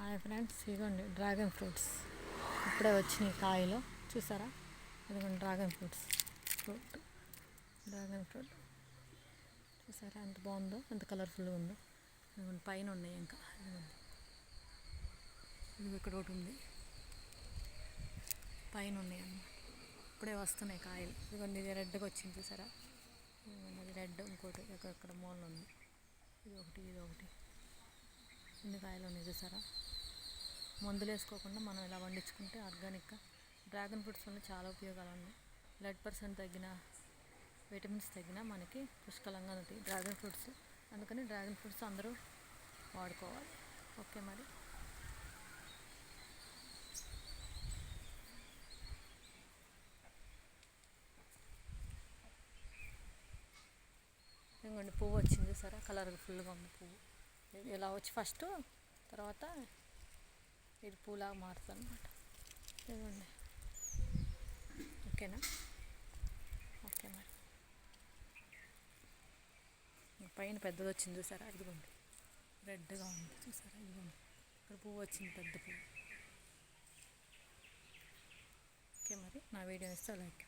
Hi friends, ఇదిగోండి dragon fruits ఇప్పుడే వచ్చినాయి కాయలు. చూసారా? ఇదిగోండి డ్రాగన్ ఫ్రూట్ చూసారా ఎంత బాగుందో, ఎంత కలర్ఫుల్గా ఉందో. ఇదిగోండి పైన ఉన్నాయి ఇంకా. ఇదిగోండి ఇది ఇక్కడ ఒకటి ఉంది, పైన ఉన్నాయి అన్నమాట. ఇప్పుడే వస్తున్నాయి కాయలు. ఇదిగోండి ఇది రెడ్గా వచ్చింది చూసారా? ఇదిగోండి అది రెడ్. ఇంకోటి ఇక్కడ మూలన ఉంది. ఇది ఒకటి ఎన్ని కాయలు ఉన్నాయి చూసారా? మందులు వేసుకోకుండా మనం ఇలా వండించుకుంటే ఆర్గానిక్గా. డ్రాగన్ ఫ్రూట్స్ వల్ల చాలా ఉపయోగాలు ఉన్నాయి. బ్లడ్ పర్సెంట్ తగ్గిన, విటమిన్స్ తగ్గిన మనకి పుష్కలంగా ఉంటాయి డ్రాగన్ ఫ్రూట్స్. అందుకని డ్రాగన్ ఫ్రూట్స్ అందరూ వాడుకోవాలి. ఓకే మరి. ఇంకోండి పువ్వు వచ్చింది చూసారా? కలర్ఫుల్గా ఉంది పువ్వు. ఇలా వచ్చి ఫస్ట్, తర్వాత ఇది పూలాగా మారుతుంది అనమాట. ఇదిగోండి. ఓకేనా? ఓకే మరి. పైన పెద్దది వచ్చింది చూసారా? ఇదిగోండి రెడ్గా ఉంది చూసారా? ఇదిగోండి ఇక్కడ పువ్వు వచ్చింది, పెద్ద పువ్వు. ఓకే మరి. నా వీడియో ఇస్తే లైక్.